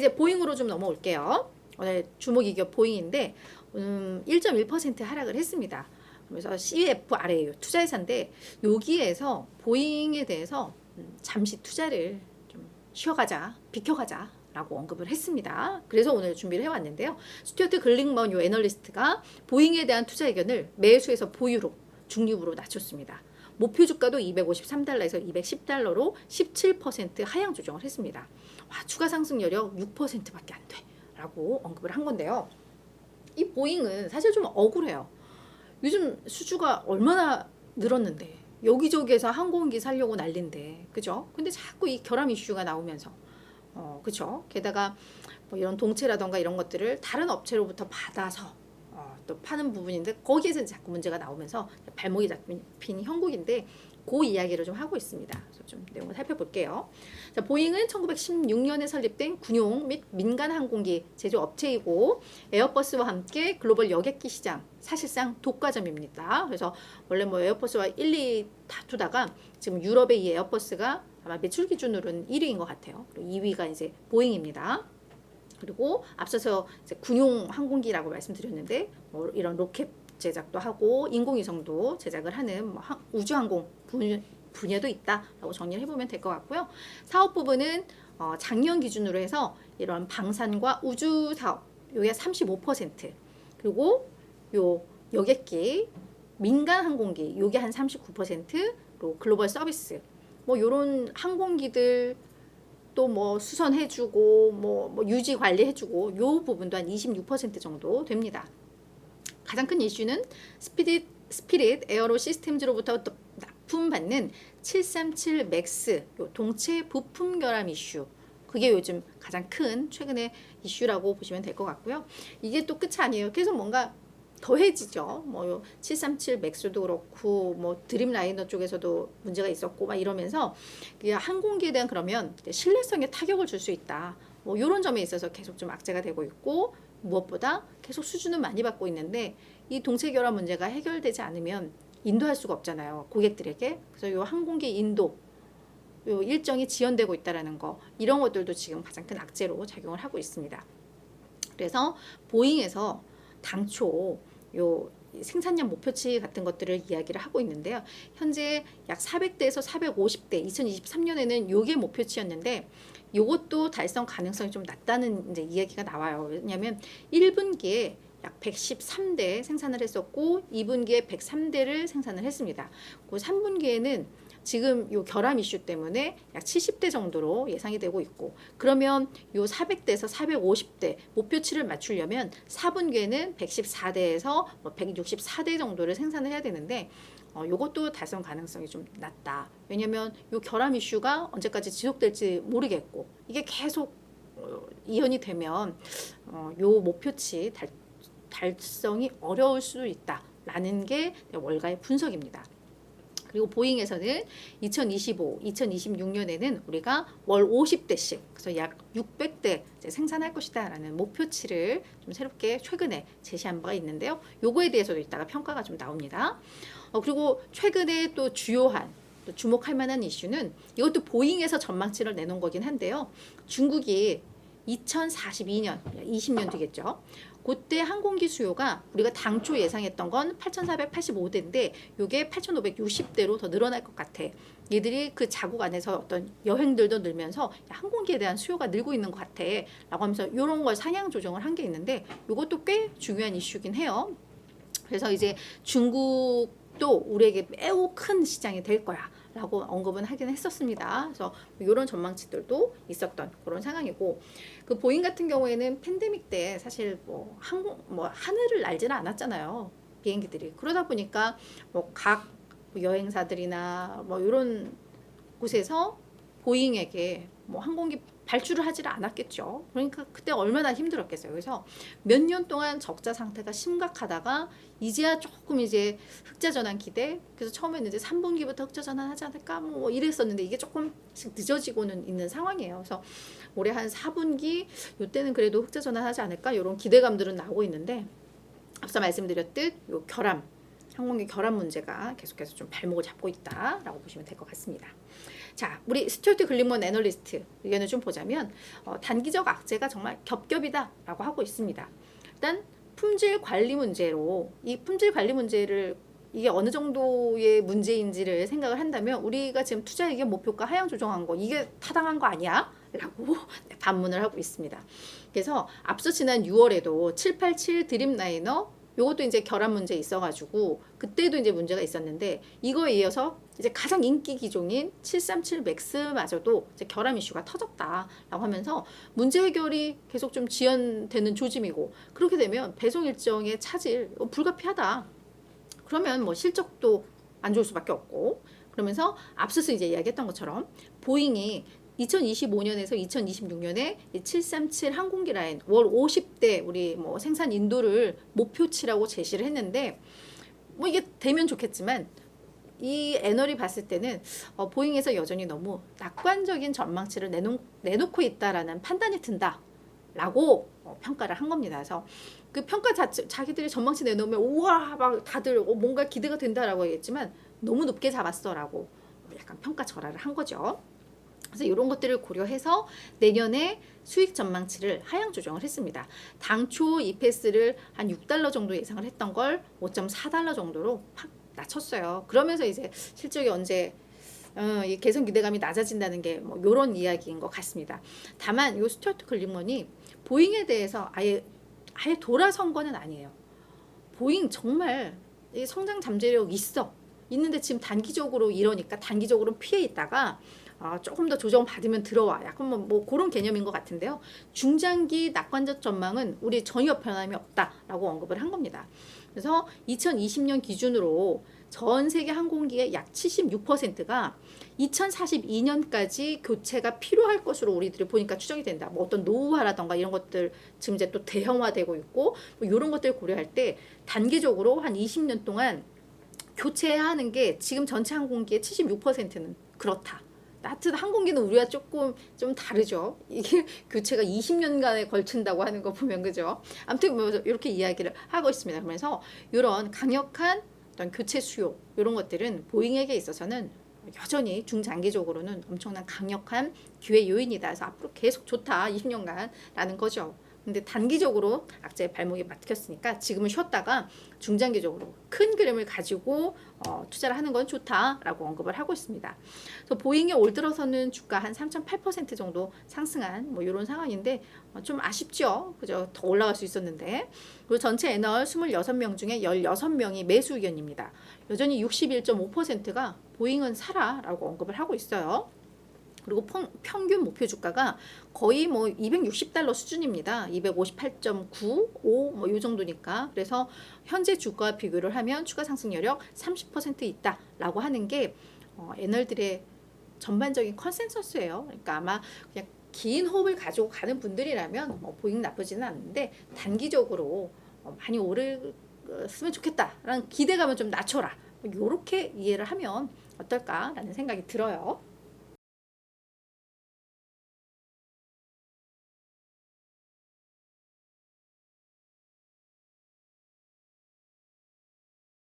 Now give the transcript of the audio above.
이제 보잉으로 좀 넘어올게요. 오늘 주목이기업 보잉인데 1.1% 하락을 했습니다. 그래서 CFRA 투자회사인데 여기에서 보잉에 대해서 잠시 투자를 좀 쉬어가자, 비켜가자 라고 언급을 했습니다. 그래서 오늘 준비를 해왔는데요. 스튜어트 글링먼 요 애널리스트가 보잉에 대한 투자 의견을 매수에서 보유로 중립으로 낮췄습니다. 목표 주가도 253달러에서 210달러로 17% 하향 조정을 했습니다. 와, 추가 상승 여력 6%밖에 안 돼 라고 언급을 한 건데요. 이 보잉은 사실 좀 억울해요. 요즘 수주가 얼마나 늘었는데 여기저기에서 항공기 살려고 난린데, 그죠? 근데 자꾸 이 결함 이슈가 나오면서 그죠? 게다가 뭐 이런 동체라던가 이런 것들을 다른 업체로부터 받아서 또 파는 부분인데 거기에서 자꾸 문제가 나오면서 발목이 잡힌 형국인데 그 이야기를 좀 하고 있습니다. 그래서 좀 내용을 살펴볼게요. 자, 보잉은 1916년에 설립된 군용 및 민간 항공기 제조 업체이고 에어버스와 함께 글로벌 여객기 시장 사실상 독과점입니다. 그래서 원래 뭐 에어버스와 1, 2 다투다가 지금 유럽의 이 에어버스가 아마 매출 기준으로는 1위인 것 같아요. 그리고 2위가 이제 보잉입니다. 그리고 앞서서 이제 군용 항공기라고 말씀드렸는데 뭐 이런 로켓 제작도 하고 인공위성도 제작을 하는 뭐 우주항공 분야도 있다라고 정리를 해보면 될 것 같고요. 사업 부분은 작년 기준으로 해서 이런 방산과 우주 사업 요게 35%, 그리고 요 여객기 민간 항공기 요게 한 39%로 글로벌 서비스 뭐 요런 항공기들 또 뭐 수선해주고 뭐 유지 관리해주고 요 부분도 한 26% 정도 됩니다. 가장 큰 이슈는 스피릿 에어로 시스템즈로부터 납품받는 737 맥스 동체 부품 결함 이슈, 그게 요즘 가장 큰 최근의 이슈라고 보시면 될 것 같고요. 이게 또 끝이 아니에요. 계속 뭔가 더해지죠. 뭐 737 맥스도 그렇고 뭐 드림라이너 쪽에서도 문제가 있었고 막 이러면서 항공기에 대한 그러면 신뢰성에 타격을 줄 수 있다. 뭐 이런 점에 있어서 계속 좀 악재가 되고 있고, 무엇보다 계속 수주는 많이 받고 있는데 이 동체 결함 문제가 해결되지 않으면 인도할 수가 없잖아요, 고객들에게. 그래서 이 항공기 인도 요 일정이 지연되고 있다라는 거, 이런 것들도 지금 가장 큰 악재로 작용을 하고 있습니다. 그래서 보잉에서 당초 요 생산량 목표치 같은 것들을 이야기를 하고 있는데요. 현재 약 400대에서 450대, 2023년에는 요게 목표치였는데 요것도 달성 가능성이 좀 낮다는 이제 이야기가 나와요. 왜냐하면 1분기에 약 113대 생산을 했었고 2분기에 103대를 생산을 했습니다. 그 3분기에는 지금 요 결함 이슈 때문에 약 70대 정도로 예상이 되고 있고, 그러면 요 400대에서 450대 목표치를 맞추려면 4분기에는 114대에서 164대 정도를 생산을 해야 되는데 요것도 달성 가능성이 좀 낮다. 왜냐면 요 결함 이슈가 언제까지 지속될지 모르겠고 이게 계속 이연이 되면 요 목표치 달성이 어려울 수도 있다라는 게 월가의 분석입니다. 그리고 보잉에서는 2025, 2026년에는 우리가 월 50대씩, 그래서 약 600대 생산할 것이다 라는 목표치를 좀 새롭게 최근에 제시한 바가 있는데요. 요거에 대해서도 이따가 평가가 좀 나옵니다. 그리고 최근에 또 주요한 또 주목할 만한 이슈는 이것도 보잉에서 전망치를 내놓은 거긴 한데요. 중국이 2042년, 20년 뒤겠죠. 그때 항공기 수요가 우리가 당초 예상했던 건 8,485대인데 이게 8,560대로 더 늘어날 것 같아. 얘들이 그 자국 안에서 어떤 여행들도 늘면서 항공기에 대한 수요가 늘고 있는 것 같아 라고 하면서 이런 걸 상향 조정을 한 게 있는데 이것도 꽤 중요한 이슈긴 해요. 그래서 이제 중국도 우리에게 매우 큰 시장이 될 거야 라고 언급은 하긴 했었습니다. 그래서 이런 전망치들도 있었던 그런 상황이고, 그 보잉 같은 경우에는 팬데믹 때 사실 뭐 하늘을 날지는 않았잖아요, 비행기들이. 그러다 보니까 뭐 각 여행사들이나 뭐 이런 곳에서 보잉에게 뭐 항공기 발주를 하지를 않았겠죠. 그러니까 그때 얼마나 힘들었겠어요. 그래서 몇 년 동안 적자 상태가 심각하다가 이제야 조금 이제 흑자 전환 기대. 그래서 처음에는 이제 3분기부터 흑자 전환하지 않을까 뭐 이랬었는데 이게 조금씩 늦어지고는 있는 상황이에요. 그래서 올해 한 4분기 이때는 그래도 흑자 전환하지 않을까 이런 기대감들은 나오고 있는데, 앞서 말씀드렸듯 요 항공기 결함 문제가 계속해서 좀 발목을 잡고 있다라고 보시면 될 것 같습니다. 자, 우리 스튜어트 글링먼 애널리스트 의견을 좀 보자면 단기적 악재가 정말 겹겹이다라고 하고 있습니다. 일단 품질 관리 문제로 이 품질 관리 문제를 이게 어느 정도의 문제인지를 생각을 한다면 우리가 지금 투자 의견 목표가 하향 조정한 거 이게 타당한 거 아니야? 라고 반문을 하고 있습니다. 그래서 앞서 지난 6월에도 787 드림라이너 요것도 이제 결함 문제 있어가지고 그때도 이제 문제가 있었는데 이거에 이어서 이제 가장 인기 기종인 737 맥스마저도 이제 결함 이슈가 터졌다라고 하면서 문제 해결이 계속 좀 지연되는 조짐이고 그렇게 되면 배송 일정의 차질 불가피하다. 그러면 뭐 실적도 안 좋을 수밖에 없고 그러면서 앞서서 이제 이야기했던 것처럼 보잉이 2025년에서 2026년에 737 항공기 라인 월 50대 우리 뭐 생산 인도를 목표치라고 제시를 했는데 뭐 이게 되면 좋겠지만 이 애널이 봤을 때는 보잉에서 여전히 너무 낙관적인 전망치를 내놓고 있다라는 판단이 든다라고 평가를 한 겁니다. 그래서 그 평가 자체 자기들이 전망치 내놓으면 우와 막 다들 뭔가 기대가 된다라고 하겠지만 너무 높게 잡았어라고 약간 평가 절하를 한 거죠. 그래서 이런 것들을 고려해서 내년에 수익 전망치를 하향 조정을 했습니다. 당초 EPS를 한 6달러 정도 예상을 했던 걸 5.4달러 정도로 팍 낮췄어요. 그러면서 이제 실적이 언제 이 개선 기대감이 낮아진다는 게 뭐 이런 이야기인 것 같습니다. 다만 이 스튜어트 글링먼이 보잉에 대해서 아예 돌아선 거는 아니에요. 보잉 정말 이 성장 잠재력 있는데 지금 단기적으로 이러니까 단기적으로 피해 있다가 조금 더 조정 받으면 들어와. 약간 뭐 그런 개념인 것 같은데요. 중장기 낙관적 전망은 우리 전혀 변함이 없다라고 언급을 한 겁니다. 그래서 2020년 기준으로 전 세계 항공기의 약 76%가 2042년까지 교체가 필요할 것으로 우리들이 보니까 추정이 된다. 뭐 어떤 노후화라던가 이런 것들 지금 이제 또 대형화되고 있고 뭐 이런 것들을 고려할 때 단기적으로 한 20년 동안 교체해야 하는 게 지금 전체 항공기의 76%는 그렇다. 하여튼 항공기는 우리와 조금 좀 다르죠. 이게 교체가 20년간에 걸친다고 하는 거 보면 그죠. 아무튼 뭐 이렇게 이야기를 하고 있습니다. 그러면서 이런 강력한 어떤 교체 수요 이런 것들은 보잉에게 있어서는 여전히 중장기적으로는 엄청난 강력한 기회 요인이다. 그래서 앞으로 계속 좋다 20년간 라는 거죠. 근데 단기적으로 악재의 발목이 막혔으니까 지금은 쉬었다가 중장기적으로 큰 그림을 가지고 투자를 하는 건 좋다라고 언급을 하고 있습니다. 그래서 보잉이 올 들어서는 주가 한 3.8% 정도 상승한 뭐 이런 상황인데 좀 아쉽죠. 그죠? 더 올라갈 수 있었는데. 그리고 전체 애널 26명 중에 16명이 매수 의견입니다. 여전히 61.5%가 보잉은 사라라고 언급을 하고 있어요. 그리고 평균 목표 주가가 거의 뭐 260달러 수준입니다. 258.95 뭐 이 정도니까. 그래서 현재 주가와 비교를 하면 추가 상승 여력 30% 있다라고 하는 게 애널들의 전반적인 컨센서스예요. 그러니까 아마 그냥 긴 호흡을 가지고 가는 분들이라면 뭐 보잉 나쁘지는 않은데 단기적으로 많이 오르면 좋겠다라는 기대감을 좀 낮춰라. 이렇게 이해를 하면 어떨까라는 생각이 들어요.